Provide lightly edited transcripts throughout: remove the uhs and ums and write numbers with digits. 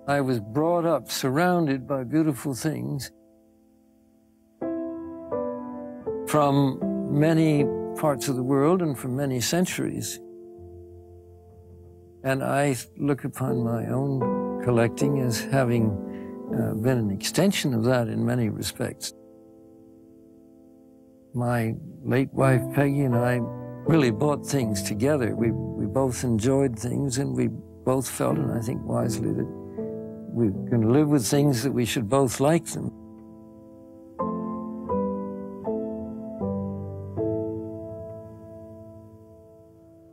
I was brought up surrounded by beautiful things from many parts of the world and from many centuries. And I look upon my own collecting as having been an extension of that in many respects. My late wife, Peggy, and I really bought things together. We both enjoyed things, and we both felt, and I think wisely, that we're going to live with things that we should both like them.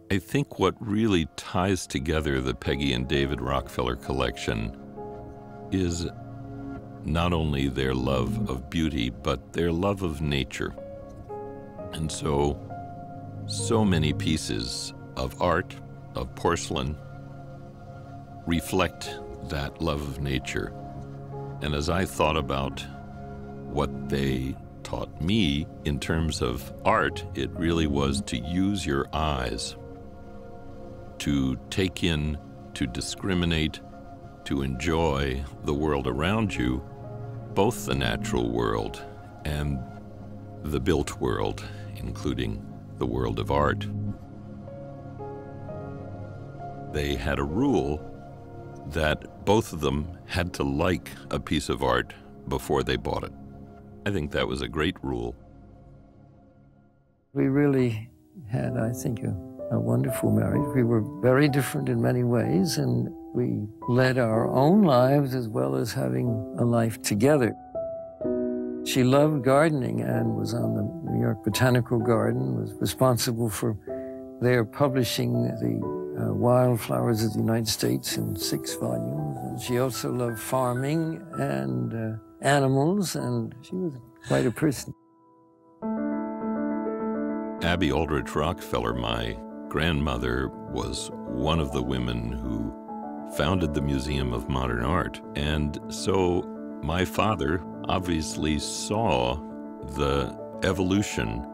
I think what really ties together the Peggy and David Rockefeller collection is not only their love of beauty, but their love of nature. And so many pieces of art, of porcelain, reflect that love of nature. And as I thought about what they taught me in terms of art, it really was to use your eyes, to take in, to discriminate, to enjoy the world around you, both the natural world and the built world, including the world of art. They had a rule that both of them had to like a piece of art before they bought it. I think that was a great rule. We really had, I think, a wonderful marriage. We were very different in many ways, and we led our own lives as well as having a life together. She loved gardening and was on the New York Botanical Garden, was responsible for their publishing the Wildflowers of the United States in 6 volumes. And she also loved farming and animals, and she was quite a person. Abby Aldrich Rockefeller, my grandmother, was one of the women who founded the Museum of Modern Art. And so my father obviously saw the evolution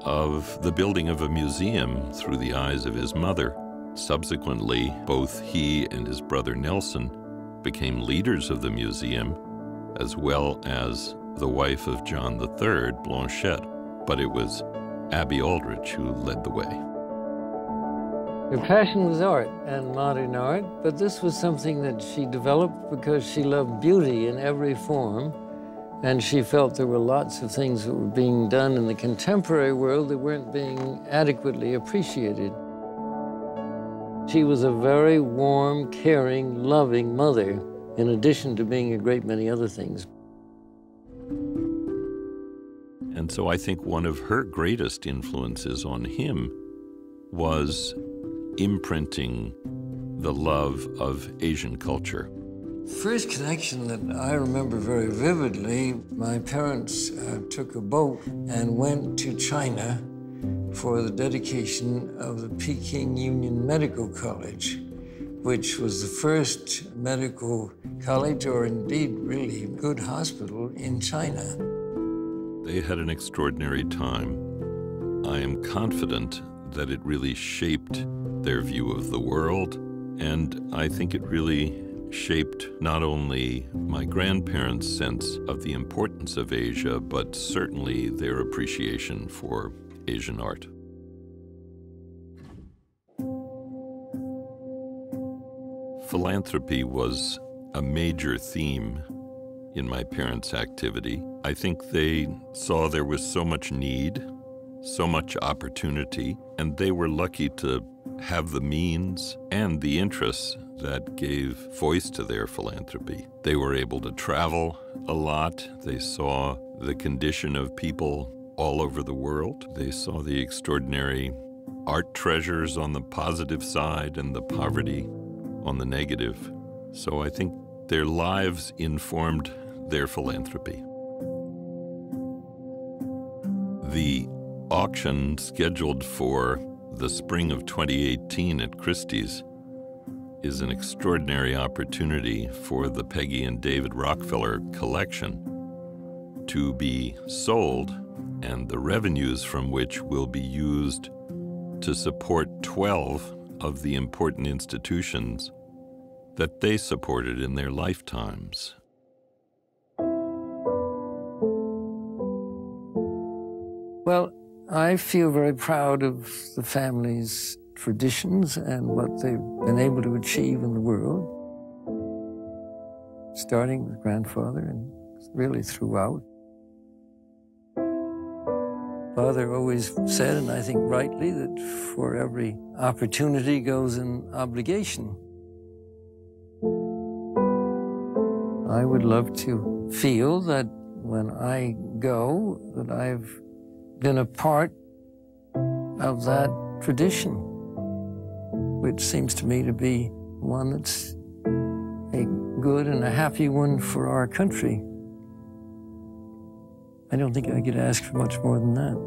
of the building of a museum through the eyes of his mother. Subsequently, both he and his brother Nelson became leaders of the museum, as well as the wife of John III, Blanchette. But it was Abby Aldrich who led the way. Her passion was art and modern art, but this was something that she developed because she loved beauty in every form, and she felt there were lots of things that were being done in the contemporary world that weren't being adequately appreciated. She was a very warm, caring, loving mother, in addition to being a great many other things. And so I think one of her greatest influences on him was imprinting the love of Asian culture. First connection that I remember very vividly, my parents took a boat and went to China for the dedication of the Peking Union Medical College, which was the first medical college, or indeed really good hospital, in China. They had an extraordinary time. I am confident that it really shaped their view of the world, and I think it really shaped not only my grandparents' sense of the importance of Asia, but certainly their appreciation for Asian art. Philanthropy was a major theme in my parents' activity. I think they saw there was so much need, so much opportunity, and they were lucky to have the means and the interests that gave voice to their philanthropy. They were able to travel a lot. They saw the condition of people all over the world. They saw the extraordinary art treasures on the positive side and the poverty on the negative. So I think their lives informed their philanthropy. The auction scheduled for the spring of 2018 at Christie's is an extraordinary opportunity for the Peggy and David Rockefeller collection to be sold, and the revenues from which will be used to support 12 of the important institutions that they supported in their lifetimes. Well, I feel very proud of the family's traditions and what they've been able to achieve in the world, starting with grandfather and really throughout. Father always said, and I think rightly, that for every opportunity goes an obligation. I would love to feel that when I go, that I've been a part of that tradition, which seems to me to be one that's a good and a happy one for our country. I don't think I could ask for much more than that.